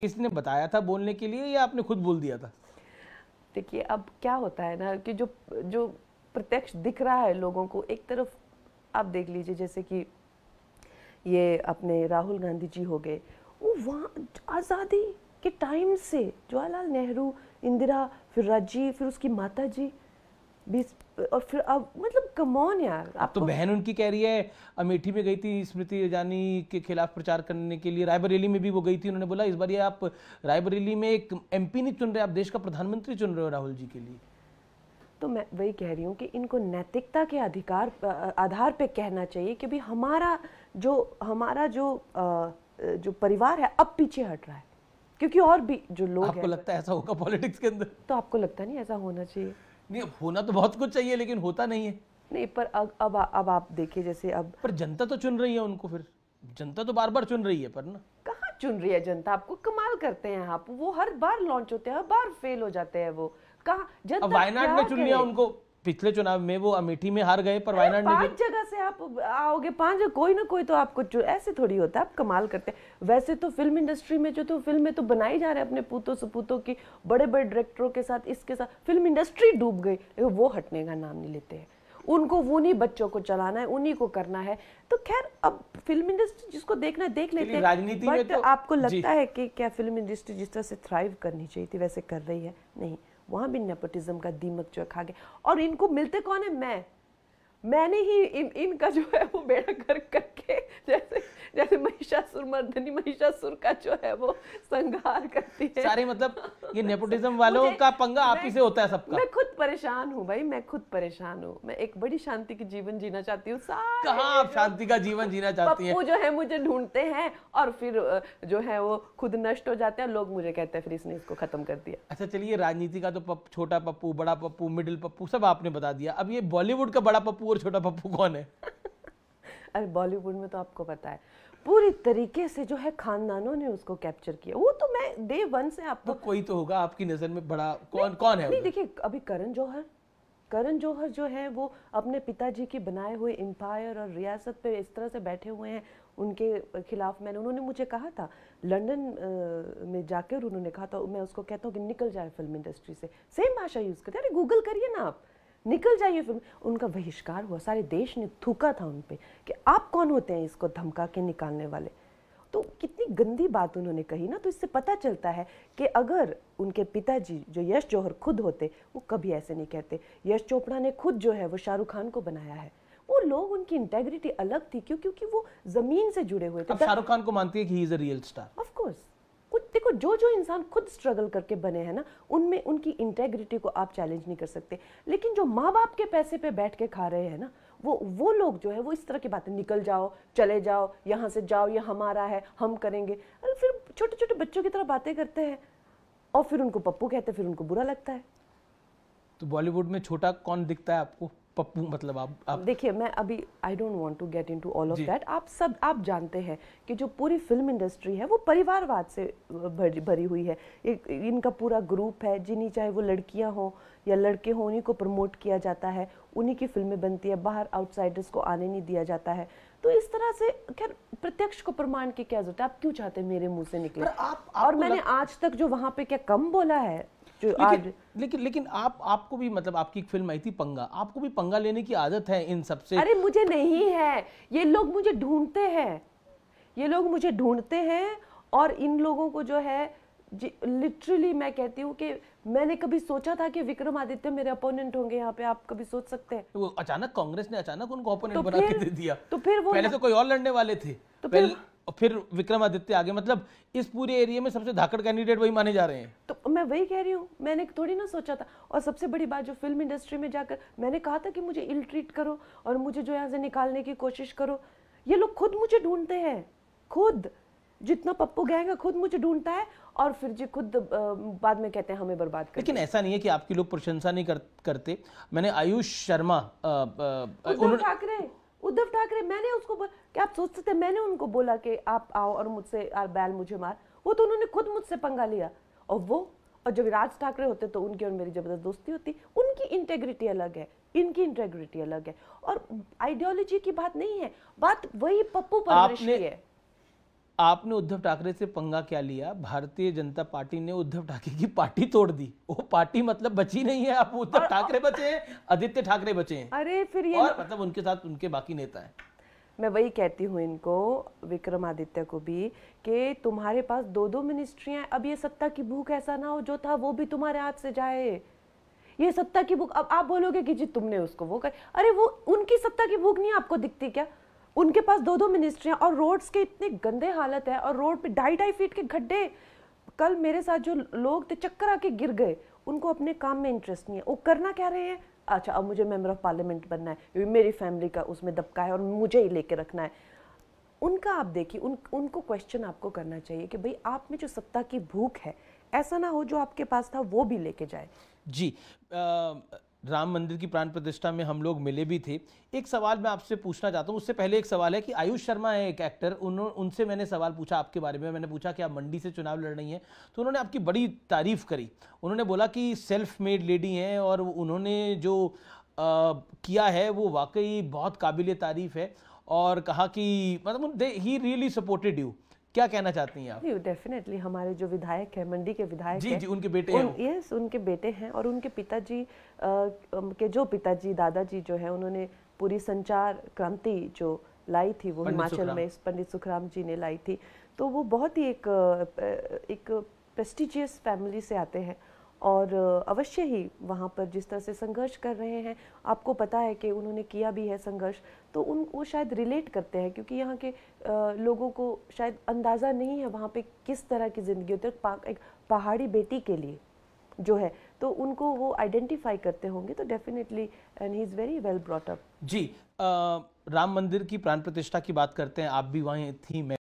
किसी ने बताया था बोलने के लिए या आपने खुद बोल दिया था? देखिए, अब क्या होता है ना कि जो जो प्रत्यक्ष दिख रहा है लोगों को, एक तरफ आप देख लीजिए जैसे कि ये अपने राहुल गांधी जी हो गए, वो वहाँ आज़ादी के टाइम से जवाहरलाल नेहरू, इंदिरा, फिर राजीव, फिर उसकी माता जी, और फिर अब मतलब कम ऑन यार। अब तो बहन उनकी कह रही है, अमेठी में गई थी स्मृति ईरानी के खिलाफ प्रचार करने के लिए, रायबरेली में भी वो गई थी, उन्होंने बोला इस बार ये आप रायबरेली में एक एमपी नहीं चुन रहे, आप देश का प्रधानमंत्री चुन रहे हो राहुल जी के लिए। तो मैं वही कह रही हूँ कि इनको नैतिकता के आधार पे कहना चाहिए कि भाई हमारा जो परिवार है अब पीछे हट रहा है, क्योंकि और भी जो लोग आपको लगता है ऐसा होगा पॉलिटिक्स के अंदर? तो आपको लगता नहीं ऐसा होना चाहिए? नहीं, होना तो बहुत कुछ चाहिए लेकिन होता नहीं है। नहीं, पर अब आप देखिए जैसे अब, पर जनता तो चुन रही है उनको, फिर जनता तो बार बार चुन रही है, पर ना कहाँ चुन रही है जनता? आपको कमाल करते हैं आप, वो हर बार लॉन्च होते हैं, हर बार फेल हो जाते हैं वो। कहाँ जनता? अब वायनाड में चुन लिया उनको, पिछले चुनाव में वो अमेठी में हार गए, पर वायनाड में 5 जगह से आप आओगे, 5 कोई ना कोई तो आपको ऐसे थोड़ी होता है, आप कमाल करते हैं। वैसे तो फिल्म इंडस्ट्री में जो तो फिल्में तो बनाई जा रहे हैं अपने पूतों सपूतों की, बड़े बड़े डायरेक्टरों के साथ, इसके साथ फिल्म इंडस्ट्री डूब गई, लेकिन वो हटने का नाम नहीं लेते हैं। उनको उन्हीं बच्चों को चलाना है, उन्हीं को करना है। तो खैर, अब फिल्म इंडस्ट्री जिसको देखना है देख लेते हैं। राजनीति में तो आपको लगता है कि क्या फिल्म इंडस्ट्री जिस तरह से थ्राइव करनी चाहिए थी वैसे कर रही है? नहीं, वहां भी नेपोटिज्म का दीमक जो खा गया। और इनको मिलते कौन है? मैंने ही इनका जो है वो बेड़ा कर करके, जैसे महिषासुर का जो है वो संहार करती है। सारे मतलब ये नेपोटिज्म वालों का पंगा आप ही से होता है सबका। मैं खुद परेशान हूँ भाई, मैं खुद परेशान हूँ। मैं एक बड़ी शांति की जीवन जीना चाहती हूँ। कहाँ आप शांति का जीवन जीना चाहती हैं? पप्पू जो है मुझे ढूंढते हैं और फिर जो है वो खुद नष्ट हो जाते हैं। लोग मुझे कहते हैं फिर इसने इसको खत्म कर दिया। अच्छा चलिए, राजनीति का तो छोटा पप्पू, बड़ा पप्पू, मिडिल पप्पू सब आपने बता दिया। अब ये बॉलीवुड का बड़ा पप्पू और छोटा पप्पू कौन है? अरे बॉलीवुड में तो आपको पता है पूरी तरीके से जो है खानदानों ने उसको कैप्चर किया। वो तो मैं डे 1 से आपको, तो कोई तो होगा आपकी नजर में बड़ा, कौन है? नहीं देखिए, अभी करण जौहर जो है वो अपने पिताजी की बनाए हुए एम्पायर और रियासत पे इस तरह से बैठे हुए हैं। उनके खिलाफ उन्होंने मुझे कहा था लंदन में जाकर, उन्होंने कहा था, मैं उसको कहता हूँ कि निकल जाए फिल्म इंडस्ट्री से, सेम भाषा यूज करते। अरे गूगल करिए ना आप, निकल जाइए फिल्म। उनका बहिष्कार हुआ, सारे देश ने थूका था उन पे कि आप कौन होते हैं इसको धमका के निकालने वाले। तो कितनी गंदी बात उन्होंने कही ना। तो इससे पता चलता है कि अगर उनके पिताजी जो यश जौहर खुद होते, वो कभी ऐसे नहीं कहते। यश चोपड़ा ने खुद जो है वो शाहरुख खान को बनाया है। वो लोग, उनकी इंटेग्रिटी अलग थी, क्योंकि वो जमीन से जुड़े हुए थे। अब शाहरुख खान को मानती है कि he is a real star? Of course. कुछ देखो, जो इंसान खुद स्ट्रगल करके बने हैं ना, उनमें उनकी इंटेग्रिटी को आप चैलेंज नहीं कर सकते। लेकिन जो माँ बाप के पैसे पे बैठ के खा रहे हैं ना, वो लोग जो है वो इस तरह की बातें, निकल जाओ, चले जाओ, यहाँ से जाओ, ये हमारा है, हम करेंगे। अरे फिर छोटे छोटे बच्चों की तरह बातें करते हैं और फिर उनको पप्पू कहते हैं, फिर उनको बुरा लगता है। तो बॉलीवुड में छोटा कौन दिखता है आपको? पप्पू मतलब आप देखिए, मैं अभी I don't want to get into all of that. आप जानते हैं कि जो पूरी फिल्म इंडस्ट्री है वो परिवारवाद से भरी हुई है। इनका पूरा ग्रुप है, जिन्हीं चाहे वो लड़कियां हो या लड़के हों, उन्हीं को प्रमोट किया जाता है, उन्हीं की फिल्में बनती है, बाहर आउटसाइडर्स को आने नहीं दिया जाता है। तो इस तरह से खैर प्रत्यक्ष को प्रमाण की क्या जरूरत है? आप क्यों चाहते हैं मेरे मुंह से निकले? और मैंने आज तक जो वहां पे क्या कम बोला है? लेकिन आपको भी मतलब आपकी एक फिल्म आई थी पंगा, आपको भी पंगा लेने की आदत है इन सबसे? अरे मुझे नहीं है, ये लोग मुझे ढूंढते हैं और इन लोगों को जो है लिटरली मैं कहती हूँ कि मैंने कभी सोचा था कि विक्रमादित्य मेरे अपोनेंट होंगे यहाँ पे? आप कभी सोच सकते हैं? वो अचानक कांग्रेस ने अचानक उनको अपोनेंट बना के दे दिया। तो फिर वो पहले तो कोई और लड़ने वाले थे, तो फिर विक्रमादित्य आगे। मतलब इस पूरे एरिया में सबसे धाकड़ कैंडिडेट वही माने जा रहे हैं। तो मैं वही कह रही हूँ, मैंने थोड़ी ना सोचा था। और सबसे बड़ी बात, जो फिल्म इंडस्ट्री में जाकर मैंने कहा था कि मुझे इल ट्रीट करो और मुझे जो यहाँ से निकालने की कोशिश करो, ये लोग खुद मुझे ढूंढते हैं। खुद जितना पप्पू गैंग है खुद मुझे ढूंढता है और फिर जी खुद बाद में कहते हैं हमें बर्बाद कर। लेकिन ऐसा नहीं है कि आपकी लोग प्रशंसा नहीं करते। मैंने आयुष शर्मा, उद्धव ठाकरे, मैंने उसको क्या आप सोच सकते हैं, मैंने उनको बोला कि आप आओ और मुझसे बैल मुझे मार, वो तो उन्होंने खुद मुझसे पंगा लिया। और जब राज ठाकरे होते तो उनकी और मेरी जबरदस्त दोस्ती होती। उनकी इंटेग्रिटी अलग है, इनकी इंटेग्रिटी अलग है, और आइडियोलॉजी की बात नहीं है, बात वही पप्पू परवरिश की है। आपने उद्धव ठाकरे से पंगा क्या लिया? भारतीय जनता पार्टी ने उद्धव ठाकरे की पार्टी तोड़ दी। वो पार्टी मतलब बची नहीं है, आप उद्धव ठाकरे बचे हैं, आदित्य ठाकरे बचे हैं। अरे फिर ये और मतलब उनके साथ उनके बाकी नेता हैं। मैं वही कहती हूँ इनको, विक्रमादित्य को भी, कि तुम्हारे पास 2-2 मिनिस्ट्रियां। अब ये सत्ता की भूख ऐसा ना हो जो था वो भी तुम्हारे हाथ से जाए। ये सत्ता की भूख, अब आप बोलोगे कि जी तुमने उसको वो कर, अरे वो उनकी सत्ता की भूख नहीं आपको दिखती क्या? उनके पास 2-2 मिनिस्ट्रियां और रोड्स के इतने गंदे हालत है, और रोड पे 2.5 फीट के गड्ढे। कल मेरे साथ जो लोग थे चक्कर आके गिर गए। उनको अपने काम में इंटरेस्ट नहीं है, वो करना क्या रहे हैं? अच्छा अब मुझे मेंबर ऑफ पार्लियामेंट बनना है, मेरी फैमिली का उसमें दबका है और मुझे ही लेके रखना है। उनका आप देखिए, उनको क्वेश्चन आपको करना चाहिए कि भाई आप में जो सत्ता की भूख है, ऐसा ना हो जो आपके पास था वो भी लेके जाए। जी, राम मंदिर की प्राण प्रतिष्ठा में हम लोग मिले भी थे। एक सवाल मैं आपसे पूछना चाहता हूँ, उससे पहले एक सवाल है कि आयुष शर्मा है एक एक्टर, उनसे मैंने सवाल पूछा आपके बारे में। मैंने पूछा कि आप मंडी से चुनाव लड़ रही हैं, तो उन्होंने आपकी बड़ी तारीफ करी। उन्होंने बोला कि सेल्फ मेड लेडी हैं और उन्होंने जो किया है वो वाकई बहुत काबिल तारीफ है, और कहा कि मतलब ही रियली सपोर्टेड यू। क्या कहना चाहती हैं आप? डेफिनेटली हमारे जो विधायक है, मंडी के विधायक जी, उनके बेटे हैं। यस, उनके बेटे हैं, और उनके पिताजी के जो पिताजी दादाजी जो है, उन्होंने पूरी संचार क्रांति जो लाई थी वो हिमाचल में पंडित सुखराम जी ने लाई थी। तो वो बहुत ही एक प्रेस्टिजियस फैमिली से आते हैं, और अवश्य ही वहाँ पर जिस तरह से संघर्ष कर रहे हैं, आपको पता है कि उन्होंने किया भी है संघर्ष, तो वो शायद रिलेट करते हैं, क्योंकि यहाँ के लोगों को शायद अंदाज़ा नहीं है वहाँ पे किस तरह की ज़िंदगी होती है एक पहाड़ी बेटी के लिए जो है, तो उनको वो आइडेंटिफाई करते होंगे। तो definitely, and he is very well brought up. जी, राम मंदिर की प्राण प्रतिष्ठा की बात करते हैं, आप भी वहीं थी। मैं